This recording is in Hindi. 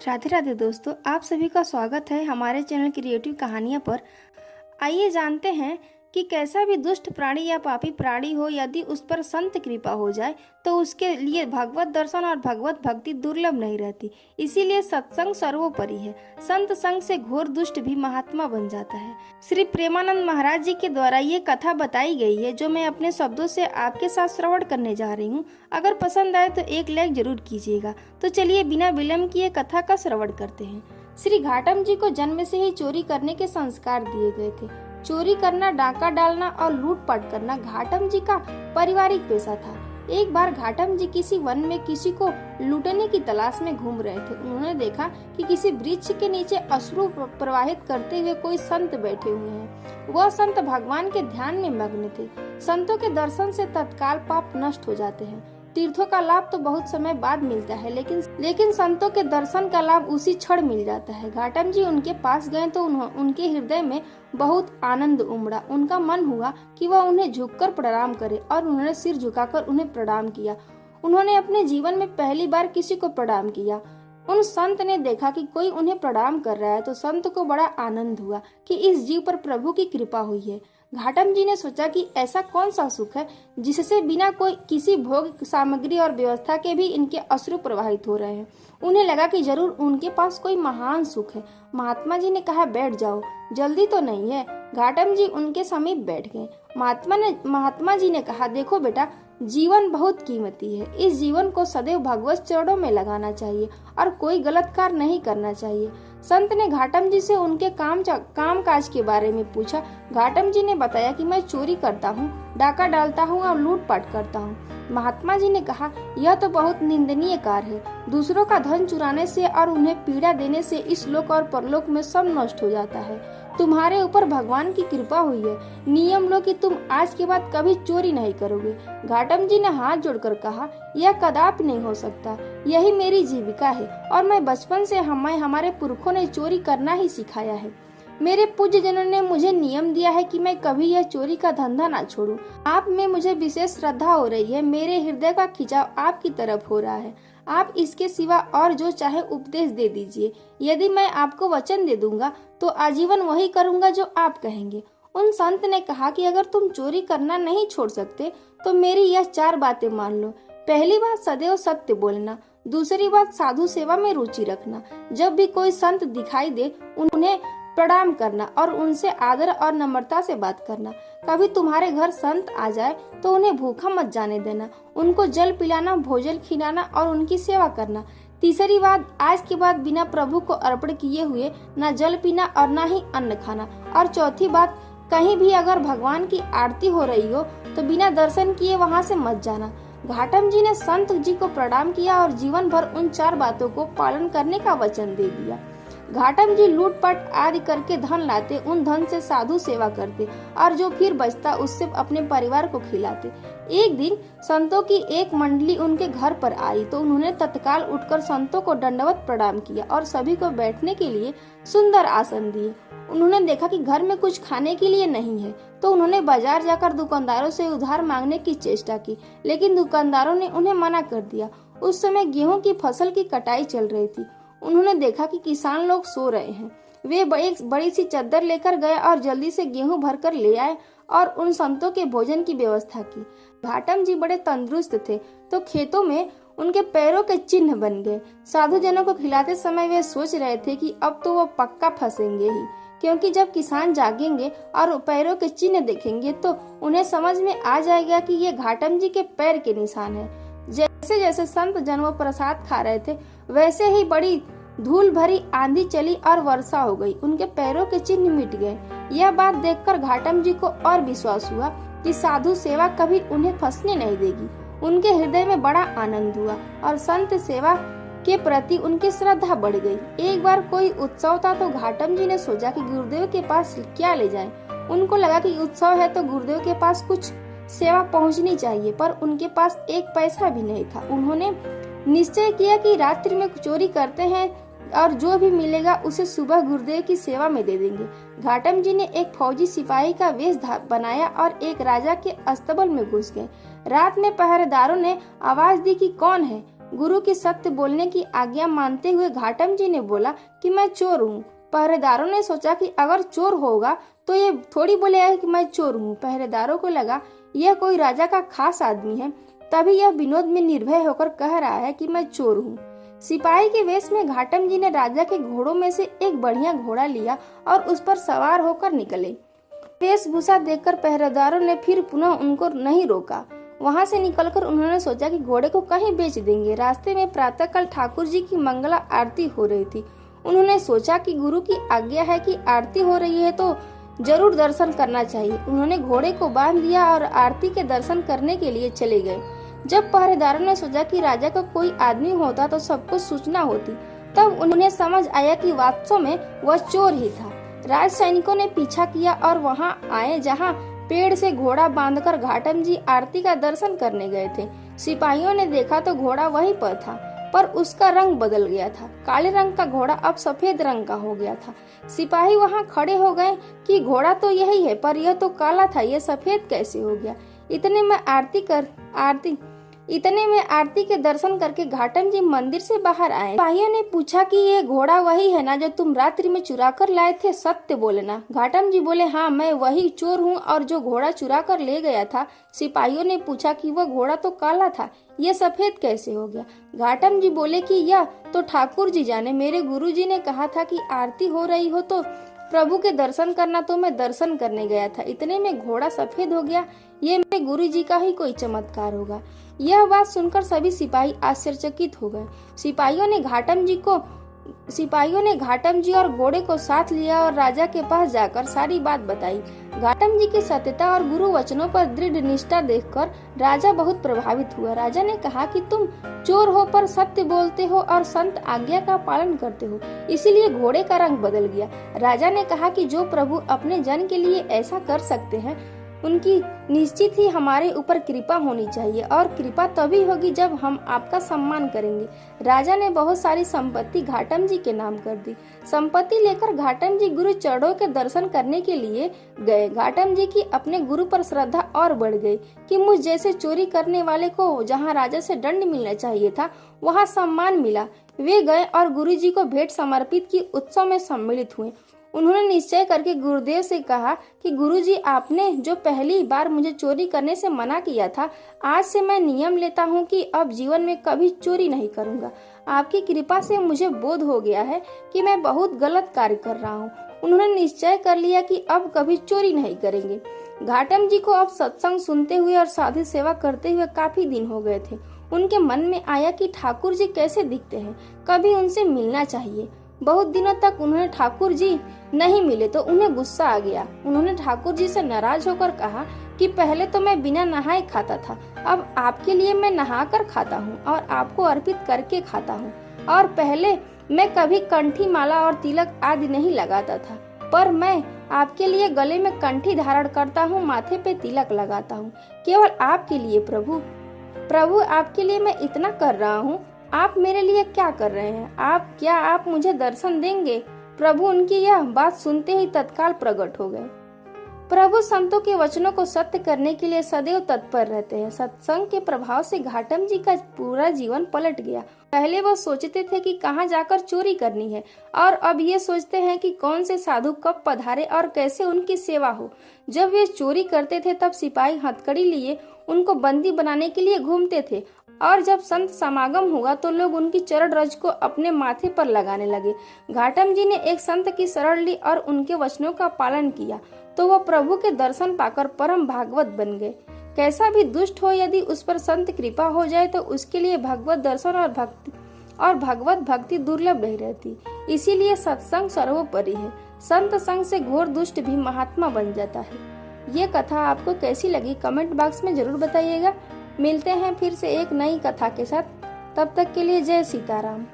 राधे राधे दोस्तों, आप सभी का स्वागत है हमारे चैनल क्रिएटिव कहानियाँ पर। आइए जानते हैं कि कैसा भी दुष्ट प्राणी या पापी प्राणी हो, यदि उस पर संत कृपा हो जाए तो उसके लिए भगवत दर्शन और भगवत भक्ति दुर्लभ नहीं रहती। इसीलिए सत्संग सर्वोपरि है। संत संग से घोर दुष्ट भी महात्मा बन जाता है। श्री प्रेमानंद महाराज जी के द्वारा ये कथा बताई गई है, जो मैं अपने शब्दों से आपके साथ श्रवण करने जा रही हूँ। अगर पसंद आए तो एक लाइक जरूर कीजिएगा। तो चलिए बिना विलंब किए कथा का श्रवण करते हैं। श्री घाटम जी को जन्म से ही चोरी करने के संस्कार दिए गए थे। चोरी करना, डाका डालना और लूटपाट करना घाटम जी का पारिवारिक पेशा था। एक बार घाटम जी किसी वन में किसी को लूटने की तलाश में घूम रहे थे। उन्होंने देखा कि किसी वृक्ष के नीचे अश्रु प्रवाहित करते हुए कोई संत बैठे हुए हैं। वह संत भगवान के ध्यान में मग्न थे। संतों के दर्शन से तत्काल पाप नष्ट हो जाते हैं। तीर्थों का लाभ तो बहुत समय बाद मिलता है, लेकिन संतों के दर्शन का लाभ उसी क्षण मिल जाता है। घाटम जी उनके पास गए तो उनके हृदय में बहुत आनंद उमड़ा। उनका मन हुआ कि वह उन्हें झुककर प्रणाम करे, और उन्होंने सिर झुकाकर उन्हें प्रणाम किया। उन्होंने अपने जीवन में पहली बार किसी को प्रणाम किया। उन संत ने देखा कि कोई उन्हें प्रणाम कर रहा है, तो संत को बड़ा आनंद हुआ कि इस जीव पर प्रभु की कृपा हुई है। घाटम जी ने सोचा कि ऐसा कौन सा सुख है जिससे बिना कोई किसी भोग सामग्री और व्यवस्था के भी इनके अश्रु प्रवाहित हो रहे हैं। उन्हें लगा कि जरूर उनके पास कोई महान सुख है। महात्मा जी ने कहा, बैठ जाओ, जल्दी तो नहीं है। घाटम जी उनके समीप बैठ गए। महात्मा जी ने कहा, देखो बेटा, जीवन बहुत कीमती है। इस जीवन को सदैव भगवत चरणों में लगाना चाहिए और कोई गलत कार्य नहीं करना चाहिए। संत ने घाटम जी से उनके काम काज के बारे में पूछा। घाटम जी ने बताया कि मैं चोरी करता हूँ, डाका डालता हूँ और लूटपाट करता हूँ। महात्मा जी ने कहा, यह तो बहुत निंदनीय कार्य है। दूसरों का धन चुराने से और उन्हें पीड़ा देने से इस लोक और परलोक में सब नष्ट हो जाता है। तुम्हारे ऊपर भगवान की कृपा हुई है। नियम लो कि तुम आज के बाद कभी चोरी नहीं करोगे। घाटम जी ने हाथ जोड़कर कहा, यह कदापि नहीं हो सकता। यही मेरी जीविका है और मैं बचपन से हमारे पुरखों ने चोरी करना ही सिखाया है। मेरे पूज्य जनों ने मुझे नियम दिया है कि मैं कभी यह चोरी का धंधा ना छोड़ूं। आप में मुझे विशेष श्रद्धा हो रही है। मेरे हृदय का खिंचाव आपकी तरफ हो रहा है। आप इसके सिवा और जो चाहे उपदेश दे दीजिए। यदि मैं आपको वचन दे दूंगा तो आजीवन वही करूंगा जो आप कहेंगे। उन संत ने कहा कि अगर तुम चोरी करना नहीं छोड़ सकते तो मेरी यह 4 बातें मान लो। पहली बात, सदैव सत्य बोलना। दूसरी बात, साधु सेवा में रुचि रखना। जब भी कोई संत दिखाई दे उन्हें प्रणाम करना और उनसे आदर और नम्रता से बात करना। कभी तुम्हारे घर संत आ जाए तो उन्हें भूखा मत जाने देना। उनको जल पिलाना, भोजन खिलाना और उनकी सेवा करना। तीसरी बात, आज के बाद बिना प्रभु को अर्पण किए हुए न जल पीना और न ही अन्न खाना। और चौथी बात, कहीं भी अगर भगवान की आरती हो रही हो तो बिना दर्शन किए वहां से मत जाना। घाटम जी ने संत जी को प्रणाम किया और जीवन भर उन 4 बातों को पालन करने का वचन दे दिया। घाटम जी लूटपाट आदि करके धन लाते, उन धन से साधु सेवा करते और जो फिर बचता उससे अपने परिवार को खिलाते। एक दिन संतों की एक मंडली उनके घर पर आई तो उन्होंने तत्काल उठकर संतों को दंडवत प्रणाम किया और सभी को बैठने के लिए सुंदर आसन दिए। उन्होंने देखा कि घर में कुछ खाने के लिए नहीं है तो उन्होंने बाजार जाकर दुकानदारों से उधार मांगने की चेष्टा की, लेकिन दुकानदारों ने उन्हें मना कर दिया। उस समय गेहूं की फसल की कटाई चल रही थी। उन्होंने देखा कि किसान लोग सो रहे हैं। वे एक बड़ी सी चद्दर लेकर गए और जल्दी से गेहूं भरकर ले आए और उन संतों के भोजन की व्यवस्था की। घाटम जी बड़े तंदुरुस्त थे तो खेतों में उनके पैरों के चिन्ह बन गए। साधु जनों को खिलाते समय वे सोच रहे थे कि अब तो वो पक्का फंसेंगे ही, क्योंकि जब किसान जागेंगे और पैरों के चिन्ह देखेंगे तो उन्हें समझ में आ जाएगा कि ये घाटम जी के पैर के निशान है। जैसे जैसे संत जन वो प्रसाद खा रहे थे वैसे ही बड़ी धूल भरी आंधी चली और वर्षा हो गई। उनके पैरों के चिन्ह मिट गए। यह बात देखकर घाटम जी को और विश्वास हुआ कि साधु सेवा कभी उन्हें फंसने नहीं देगी। उनके हृदय में बड़ा आनंद हुआ और संत सेवा के प्रति उनकी श्रद्धा बढ़ गई। एक बार कोई उत्सव था तो घाटम जी ने सोचा कि गुरुदेव के पास क्या ले जाएं। उनको लगा कि उत्सव है तो गुरुदेव के पास कुछ सेवा पहुंचनी चाहिए, पर उनके पास एक पैसा भी नहीं था। उन्होंने निश्चय किया कि रात्रि में चोरी करते हैं और जो भी मिलेगा उसे सुबह गुरुदेव की सेवा में दे देंगे। घाटम जी ने एक फौजी सिपाही का वेश बनाया और एक राजा के अस्तबल में घुस गए। रात में पहरेदारों ने आवाज दी कि कौन है। गुरु की सत्य बोलने की आज्ञा मानते हुए घाटम जी ने बोला कि मैं चोर हूँ। पहरेदारों ने सोचा कि अगर चोर होगा तो ये थोड़ी बोलेगा कि मैं चोर हूँ। पहरेदारों को लगा यह कोई राजा का खास आदमी है, तभी यह विनोद में निर्भय होकर कह रहा है कि मैं चोर हूँ। सिपाही के वेश में घाटम जी ने राजा के घोड़ों में से एक बढ़िया घोड़ा लिया और उस पर सवार होकर निकले। वेशभूषा देखकर पहरेदारों ने फिर पुनः उनको नहीं रोका। वहां से निकलकर उन्होंने सोचा कि घोड़े को कहीं बेच देंगे। रास्ते में प्रातःकाल ठाकुर जी की मंगला आरती हो रही थी। उन्होंने सोचा कि गुरु की आज्ञा है कि आरती हो रही है तो जरूर दर्शन करना चाहिए। उन्होंने घोड़े को बांध दिया और आरती के दर्शन करने के लिए चले गए। जब पहरेदारों ने सोचा कि राजा का कोई आदमी होता तो सबको सूचना होती, तब उन्हें समझ आया कि वास्तव में वह चोर ही था। राज सैनिकों ने पीछा किया और वहां आए जहां पेड़ से घोड़ा बांधकर घाटम जी आरती का दर्शन करने गए थे। सिपाहियों ने देखा तो घोड़ा वहीं पर था, पर उसका रंग बदल गया था। काले रंग का घोड़ा अब सफेद रंग का हो गया था। सिपाही वहां खड़े हो गए कि घोड़ा तो यही है, पर यह तो काला था, यह सफेद कैसे हो गया। इतने में आरती के दर्शन करके घाटम जी मंदिर से बाहर आए। सिपाहियों ने पूछा कि ये घोड़ा वही है ना जो तुम रात्रि में चुरा कर लाए थे, सत्य बोलना। घाटम जी बोले, हाँ मैं वही चोर हूँ और जो घोड़ा चुरा कर ले गया था। सिपाहियों ने पूछा कि वह घोड़ा तो काला था, ये सफेद कैसे हो गया। घाटम जी बोले कि यह तो ठाकुर जी जाने, मेरे गुरु जी ने कहा था कि आरती हो रही हो तो प्रभु के दर्शन करना, तो मैं दर्शन करने गया था, इतने में घोड़ा सफेद हो गया। ये मेरे गुरु जी का ही कोई चमत्कार होगा। यह बात सुनकर सभी सिपाही आश्चर्यचकित हो गए। सिपाहियों ने घाटम जी और घोड़े को साथ लिया और राजा के पास जाकर सारी बात बताई। घाटम जी की सत्यता और गुरु वचनों पर दृढ़ निष्ठा देखकर राजा बहुत प्रभावित हुआ। राजा ने कहा कि तुम चोर हो पर सत्य बोलते हो और संत आज्ञा का पालन करते हो, इसीलिए घोड़े का रंग बदल गया। राजा ने कहा कि जो प्रभु अपने जन के लिए ऐसा कर सकते हैं, उनकी निश्चित ही हमारे ऊपर कृपा होनी चाहिए, और कृपा तभी होगी जब हम आपका सम्मान करेंगे। राजा ने बहुत सारी संपत्ति घाटम जी के नाम कर दी। संपत्ति लेकर घाटम जी गुरु चरणों के दर्शन करने के लिए गए। घाटम जी की अपने गुरु पर श्रद्धा और बढ़ गई कि मुझ जैसे चोरी करने वाले को जहाँ राजा से दंड मिलना चाहिए था, वहाँ सम्मान मिला। वे गए और गुरु जी को भेंट समर्पित की उत्सव में सम्मिलित हुए। उन्होंने निश्चय करके गुरुदेव से कहा कि गुरुजी, आपने जो पहली बार मुझे चोरी करने से मना किया था, आज से मैं नियम लेता हूँ कि अब जीवन में कभी चोरी नहीं करूँगा। आपकी कृपा से मुझे बोध हो गया है कि मैं बहुत गलत कार्य कर रहा हूँ। उन्होंने निश्चय कर लिया कि अब कभी चोरी नहीं करेंगे। घाटम जी को अब सत्संग सुनते हुए और साधु सेवा करते हुए काफी दिन हो गए थे। उनके मन में आया कि ठाकुर जी कैसे दिखते हैं, कभी उनसे मिलना चाहिए। बहुत दिनों तक उन्होंने ठाकुर जी नहीं मिले तो उन्हें गुस्सा आ गया। उन्होंने ठाकुर जी से नाराज होकर कहा कि पहले तो मैं बिना नहाए खाता था, अब आपके लिए मैं नहाकर खाता हूँ और आपको अर्पित करके खाता हूँ। और पहले मैं कभी कंठी माला और तिलक आदि नहीं लगाता था, पर मैं आपके लिए गले में कंठी धारण करता हूँ, माथे पे तिलक लगाता हूँ, केवल आपके लिए प्रभु। आपके लिए मैं इतना कर रहा हूँ, आप मेरे लिए क्या कर रहे हैं? क्या आप मुझे दर्शन देंगे? प्रभु उनकी यह बात सुनते ही तत्काल प्रकट हो गए। प्रभु संतों के वचनों को सत्य करने के लिए सदैव तत्पर रहते हैं। सत्संग के प्रभाव से घाटम जी का पूरा जीवन पलट गया। पहले वो सोचते थे कि कहाँ जाकर चोरी करनी है, और अब ये सोचते हैं कि कौन से साधु कब पधारे और कैसे उनकी सेवा हो। जब वे चोरी करते थे तब सिपाही हथकड़ी लिए उनको बंदी बनाने के लिए घूमते थे, और जब संत समागम हुआ तो लोग उनकी चरण रज को अपने माथे पर लगाने लगे। घाटम जी ने एक संत की शरण ली और उनके वचनों का पालन किया तो वह प्रभु के दर्शन पाकर परम भागवत बन गए। कैसा भी दुष्ट हो, यदि उस पर संत कृपा हो जाए तो उसके लिए भगवत दर्शन और भगवत भक्ति दुर्लभ नहीं रहती। इसीलिए सत्संग सर्वोपरि है। संत संग से घोर दुष्ट भी महात्मा बन जाता है। ये कथा आपको कैसी लगी कमेंट बॉक्स में जरूर बताइएगा। मिलते हैं फिर से एक नई कथा के साथ, तब तक के लिए जय सीताराम।